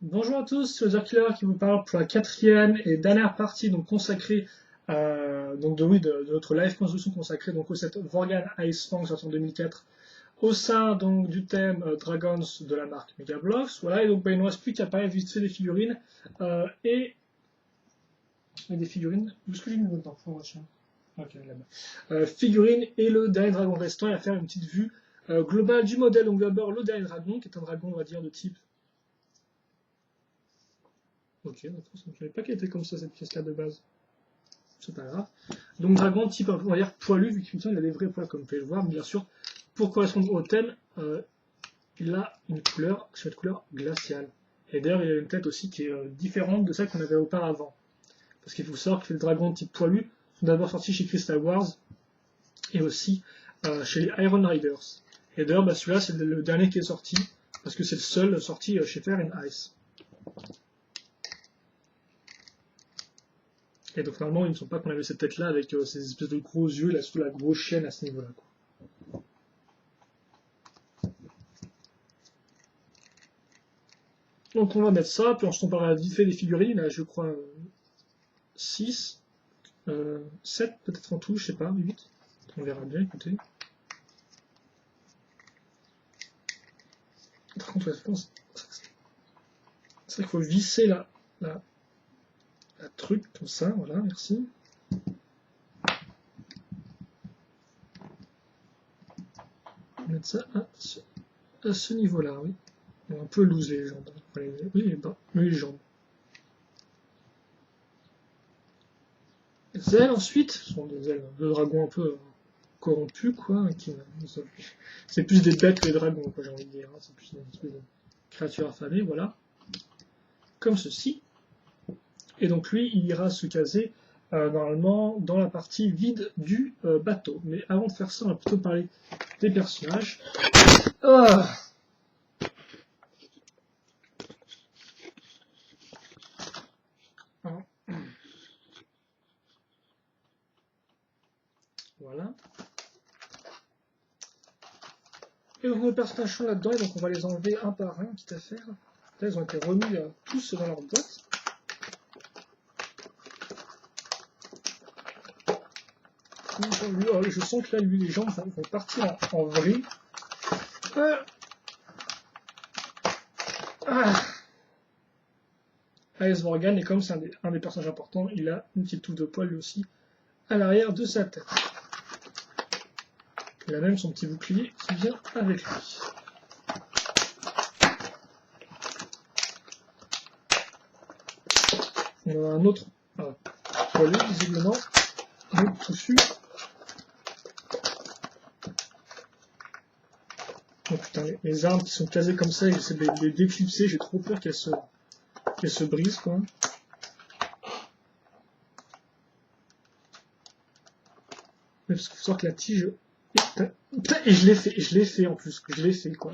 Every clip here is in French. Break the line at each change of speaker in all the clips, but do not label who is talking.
Bonjour à tous, c'est The Killer qui vous parle pour la quatrième et dernière partie donc consacrée de notre live construction consacrée donc au set Vorgan Icefang sorti en 2004 au sein donc du thème Dragons de la marque Megablocks. Voilà, et donc il ne nous reste plus qu'à parler vite fait des figurines et des figurines. Où est-ce que j'ai mis votre information? Ok, là-bas. Figurines et le dernier dragon restant et à faire une petite vue globale du modèle. Donc d'abord le dernier dragon qui est un dragon on va dire de type. Ok, d'accord, je ne savais pas qu'elle était comme ça cette pièce-là de base. C'est pas grave. Donc dragon type, on va dire poilu, vu qu'il a des vrais poils comme vous pouvez le voir, mais bien sûr, pour correspondre au thème, il a une couleur, cette couleur glaciale. Et d'ailleurs, il a une tête aussi qui est différente de celle qu'on avait auparavant. Parce qu'il faut savoir que les dragons type poilu sont d'abord sortis chez Crystal Wars et aussi chez les Iron Riders. Et d'ailleurs, celui-là, c'est le dernier qui est sorti, parce que c'est le seul sorti chez Fire and Ice. Et donc normalement, il ne semble pas qu'on avait cette tête-là avec ces espèces de gros yeux, là, sous la grosse chienne à ce niveau-là. Donc on va mettre ça, puis ensuite on parlera vite fait des figurines, là, je crois 6, 7 peut-être en tout, je sais pas, 8. On verra bien, écoutez. Par contre, je pense, c'est vrai qu'il faut visser la truc comme ça, voilà, merci. Mettre ça à ce niveau-là, oui. On a un peu loose les jambes. Oui, les bas, oui, les jambes. Les ailes ensuite, ce sont des ailes de dragon un peu corrompus, quoi. C'est plus des bêtes que des dragons, quoi, j'ai envie de dire. Hein. C'est plus une espèce de créature affamée, voilà. Comme ceci. Et donc lui, il ira se caser normalement dans la partie vide du bateau. Mais avant de faire ça, on va plutôt parler des personnages. Ah voilà. Et donc nos personnages sont là-dedans, et donc on va les enlever un par un, quitte à faire. Là, ils ont été remis tous dans leur boîte. Je sens que là, lui, les gens vont partir en vrille. Ice Morgan, et comme c'est un des personnages importants, il a une petite touffe de poil lui aussi à l'arrière de sa tête. Il a même son petit bouclier qui vient avec lui. On a un autre poilu, visiblement, donc touffu. Oh putain, les armes qui sont casées comme ça, j'essaie de les déclipser, j'ai trop peur qu'elles se brisent, quoi. Mais parce qu'il faut savoir que la tige... Et je l'ai fait en plus, je l'ai fait, quoi.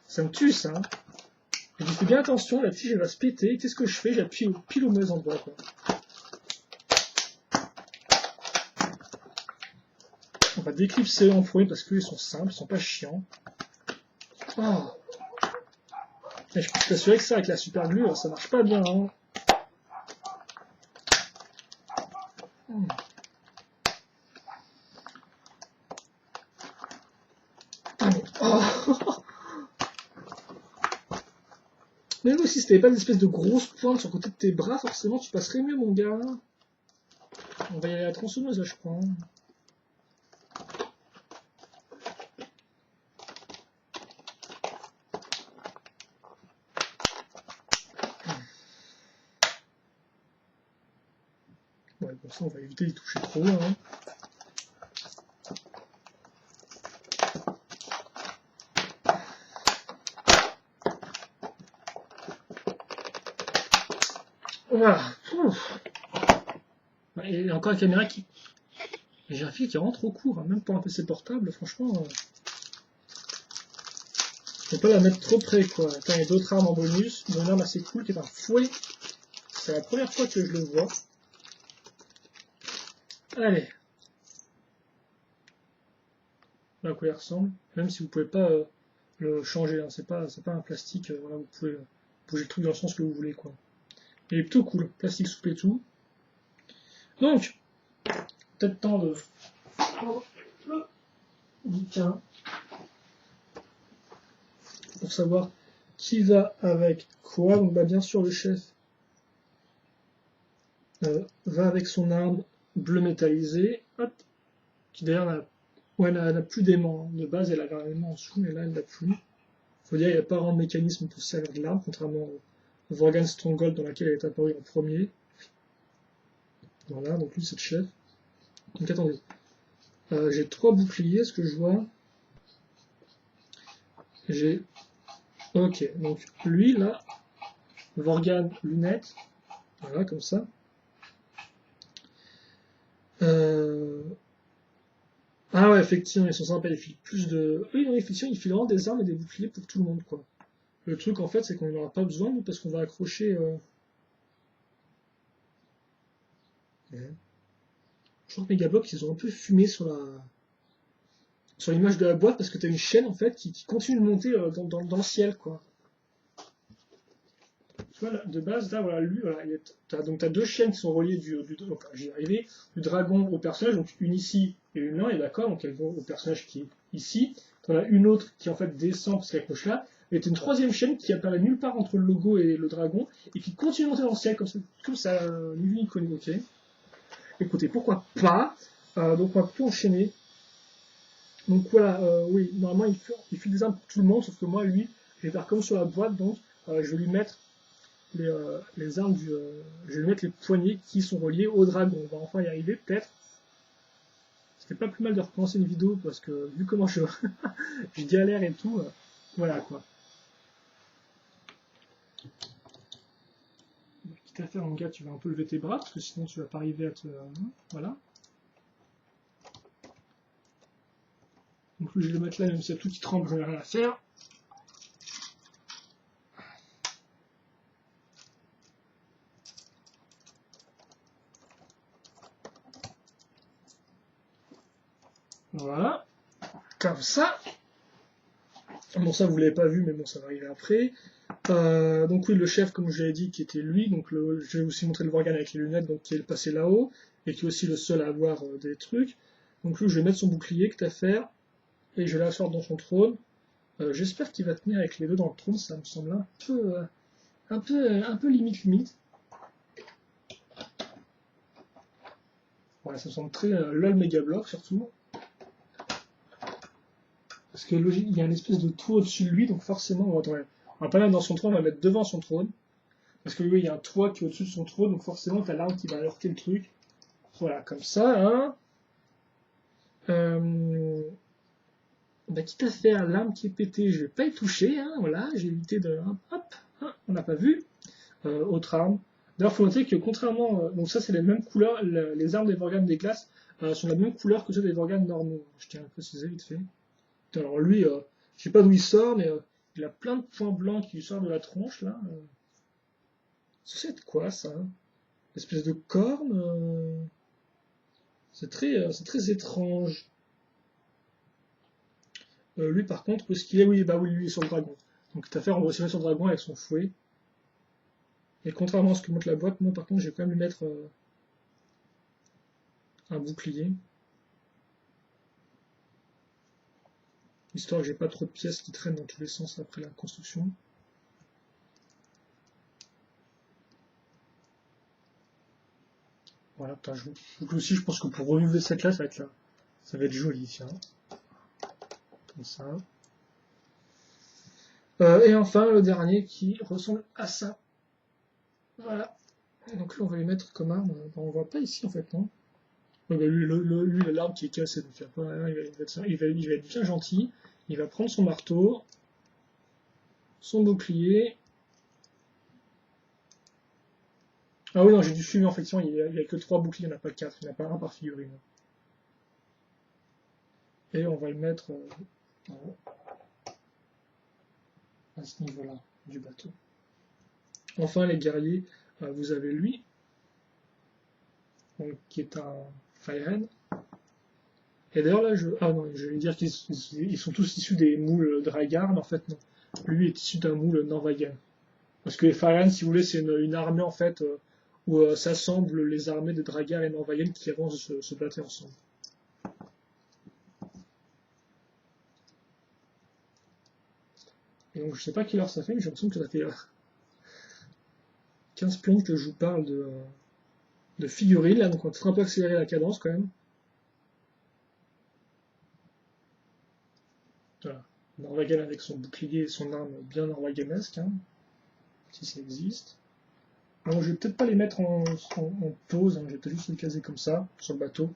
Ça me tue, ça. Hein. Je fais bien attention, la tige, elle va se péter. Qu'est-ce que je fais? J'appuie pile au mauvais endroit, quoi. On va déclipser en premier parce qu'ils sont simples, ils sont pas chiants. Oh. Et je peux t'assurer que ça, avec la super glue, ça marche pas bien. Hein. Oh. Mais nous aussi, si t'avais pas des espèces de grosses pointes sur le côté de tes bras, forcément, tu passerais mieux, mon gars. On va y aller à la tronçonneuse, là, je crois. Ouais, pour ça, on va éviter d'y toucher trop. Hein. Voilà. Et encore la caméra qui... J'ai un fil qui est vraiment trop court, hein. Même pour un PC portable, franchement... Faut pas la mettre trop près, quoi. Attends, il y a d'autres armes en bonus. Une arme assez cool qui est un fouet. C'est la première fois que je le vois. Allez. Là, à quoi il ressemble. Même si vous pouvez pas le changer, hein. C'est pas un plastique. Voilà, vous pouvez bouger le truc dans le sens que vous voulez, quoi. Il est plutôt cool, plastique souple et tout. Donc, peut-être temps de prendre le bouquin pour savoir qui va avec quoi. Donc, bah, bien sûr, le chef va avec son arme bleu métallisé, hop, qui d'ailleurs n'a plus d'aimant. De base, elle avait un aimant en dessous, mais là, elle l'a plus. Faut dire, il n'y a pas vraiment de mécanisme pour se servir de l'arme, contrairement au Vorgan Stronghold dans laquelle elle est apparue en premier. Voilà, donc lui, c'est le chef. Donc attendez. J'ai 3 boucliers, ce que je vois. J'ai... Ok, donc lui, là, Vorgan, lunettes. Voilà, comme ça. Ah ouais, effectivement, ils sont sympas, ils filent plus de... Oui, non, effectivement, ils filent vraiment des armes et des boucliers pour tout le monde, quoi. Le truc, en fait, c'est qu'on n'en aura pas besoin, nous, parce qu'on va accrocher... Je crois que Megablock, ils ont un peu fumé sur l'image de la boîte, parce que t'as une chaîne, en fait, qui continue de monter dans le ciel, quoi. Tu vois, là, de base, là, voilà, lui, voilà, donc t'as 2 chaînes qui sont reliées donc, j'y arrivé, du dragon au personnage, donc une ici et une là, et d'accord, donc elles vont au personnage qui est ici. T'en as une autre qui en fait descend parce qu'elle accroche là, et t'as une 3e chaîne qui apparaît nulle part entre le logo et le dragon, et qui continue de monter dans le ciel, comme ça, ni vu ni connu, ok. Écoutez, pourquoi pas. Donc on va plutôt enchaîner. Donc voilà, oui, normalement il fait des armes pour tout le monde, sauf que moi, lui, je vais faire comme sur la boîte, donc je vais lui mettre les armes je vais lui mettre les poignées qui sont reliées au dragon. On va enfin y arriver, peut-être. C'était pas plus mal de recommencer une vidéo, parce que vu comment je galère et tout, voilà quoi. Quitte à faire, mon gars, tu vas un peu lever tes bras, parce que sinon tu vas pas arriver à te... voilà. Donc je vais le mettre là, même s'il y a tout qui tremble, je n'ai rien à faire. Voilà. Comme ça. Bon, ça vous l'avez pas vu, mais bon, ça va arriver après. Donc oui, le chef, comme je l'ai dit, qui était lui, donc je vais aussi montrer le Vorgan avec les lunettes, donc qui est passé là-haut, et qui est aussi le seul à avoir des trucs. Donc lui, je vais mettre son bouclier, que t'as à faire, et je vais l'asseoir dans son trône. J'espère qu'il va tenir avec les deux dans le trône, ça me semble un peu limite. Voilà, ça me semble très lol méga bloc surtout. Parce que logique, il y a une espèce de toit au-dessus de lui, donc forcément, on va pas mettre dans son trône, on va mettre devant son trône. Parce que oui, il y a un toit qui est au-dessus de son trône, donc forcément, t'as l'arme qui va heurter le truc. Voilà, comme ça, hein. Bah, quitte à faire l'arme qui est pétée, je vais pas y toucher, hein, voilà, j'ai évité de... Hop, hein, on n'a pas vu. Autre arme. D'ailleurs, il faut noter que contrairement... donc ça, c'est les mêmes couleurs, les armes des Vorgan des glaces sont la même couleur que ceux des Vorgan normaux. Je tiens à préciser vite fait. Alors lui, je sais pas d'où il sort, mais il a plein de points blancs qui lui sortent de la tronche, là. C'est de quoi, ça? Espèce de corne? C'est très étrange. Lui, par contre, où est-ce qu'il est? Oui, bah oui, lui, il est sur le dragon. Donc, t'as fait, on va aussi mettre sur le dragon avec son fouet. Et contrairement à ce que montre la boîte, moi, par contre, je vais quand même lui mettre un bouclier. Histoire que j'ai pas trop de pièces qui traînent dans tous les sens après la construction. Voilà, donc aussi, je pense que pour renouveler cette là, ça va être joli, tiens. Comme ça. Et enfin, le dernier qui ressemble à ça. Voilà. Donc là, on va lui mettre comme arme. On voit pas ici, en fait, non? Bah, lui, il a l'arme qui est cassée, donc il va être bien gentil. Il va prendre son marteau, son bouclier. Ah oui, non, j'ai dû fumer, effectivement, il n'y a que 3 boucliers, il n'y en a pas 4, il n'y en a pas un par figurine. Et on va le mettre à ce niveau-là du bateau. Enfin, les guerriers, vous avez lui, donc, qui est un Firehead. Et d'ailleurs, là, je vais dire qu'ils sont tous issus des moules Dragar, mais en fait, non. Lui est issu d'un moule Norvagan. Parce que les Farans, si vous voulez, c'est une armée en fait où s'assemblent les armées de Dragar et Norvagen qui avancent se battre ensemble. Et donc je sais pas quelle heure ça fait, mais j'ai l'impression que ça fait 15 plombes que je vous parle de figurines, là, donc on va un peu accélérer la cadence quand même. Voilà. Norvagen avec son bouclier et son arme bien norvagenesque, hein, si ça existe. Alors je vais peut-être pas les mettre en pause, hein, je vais peut-être juste les caser comme ça, sur le bateau.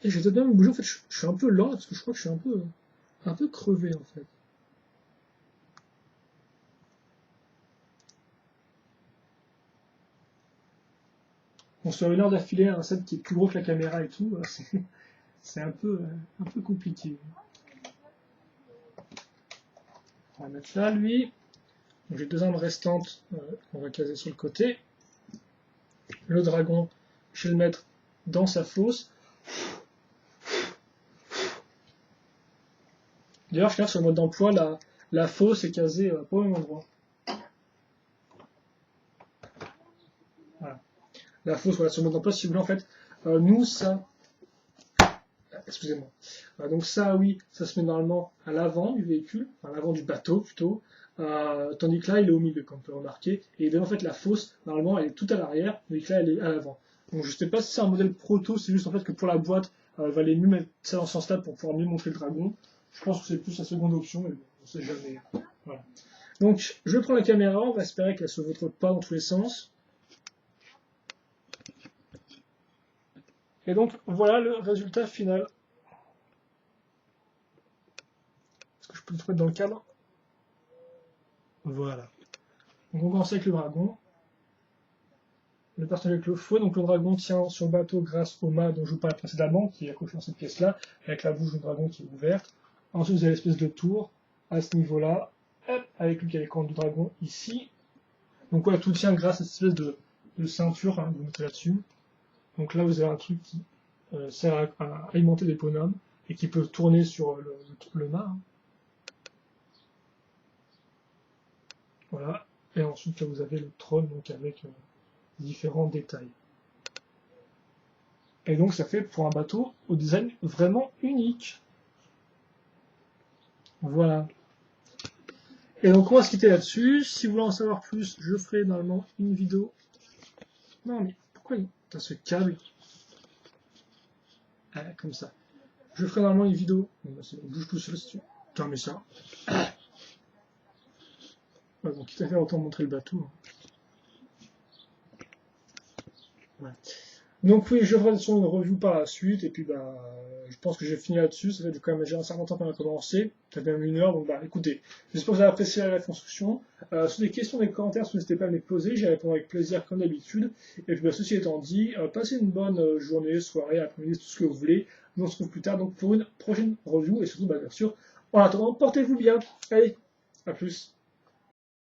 Et je vais peut-être même me bouger, en fait je suis un peu lent parce que je crois que je suis un peu crevé en fait. On se fait une heure d'affilée à un set qui est plus gros que la caméra et tout, c'est un peu compliqué. On va mettre là lui. J'ai deux armes restantes qu'on va caser sur le côté. Le dragon, je vais le mettre dans sa fosse. D'ailleurs, je regarde sur le mode d'emploi, la fosse est casée pas au même endroit. Voilà. La fosse, voilà, sur le mode d'emploi, si vous voulez, en fait, nous, ça. Excusez-moi. Donc, ça, oui, ça se met normalement à l'avant du véhicule, à l'avant du bateau plutôt. Tandis que là, il est au milieu, comme on peut remarquer. Et en fait, la fosse, normalement, elle est tout à l'arrière, tandis que là, elle est à l'avant. Donc, je ne sais pas si c'est un modèle proto, c'est juste en fait que pour la boîte, il valait mieux mettre ça dans ce sens-là pour pouvoir mieux montrer le dragon. Je pense que c'est plus la seconde option, mais bon, on sait jamais. Voilà. Donc, je prends la caméra, on va espérer qu'elle ne se vautre pas dans tous les sens. Et donc, voilà le résultat final. Est-ce que je peux le trouver dans le cadre? Voilà. Donc, on commence avec le dragon. Le personnage avec le fouet, donc le dragon tient sur le bateau grâce au mât dont je vous parlais précédemment, qui est accroché dans cette pièce-là, avec la bouche du dragon qui est ouverte. Ensuite, vous avez l'espèce de tour à ce niveau-là, avec lui qui a les cornes du dragon ici. Donc voilà, tout tient grâce à cette espèce de ceinture que vous mettez là-dessus. Donc là, vous avez un truc qui sert à alimenter des bonhommes et qui peut tourner sur le mât. Hein. Voilà. Et ensuite, là, vous avez le trône donc avec différents détails. Et donc ça fait pour un bateau au design vraiment unique. Voilà. Et donc on va se quitter là-dessus. Si vous voulez en savoir plus, je ferai normalement une vidéo. Non mais pourquoi t'as ce câble comme ça. Je ferai normalement une vidéo. Bon, bah, on bouge tout seul si tu fermes ça. Ouais, bon, quitte à faire autant montrer le bateau. Ouais. Donc oui, je ferai une review par la suite, et puis bah, je pense que j'ai fini là-dessus, ça fait quand même déjà un certain temps qu'on a commencé, ça fait même 1 heure, donc bah écoutez, j'espère que vous avez apprécié la construction. Sur des questions dans les commentaires, n'hésitez pas à me les poser, j'y répondrai avec plaisir comme d'habitude. Et puis bah, ceci étant dit, passez une bonne journée, soirée, après-midi, tout ce que vous voulez. Nous on se retrouve plus tard donc pour une prochaine review, et surtout bah, bien sûr, en attendant, portez-vous bien, allez, à plus.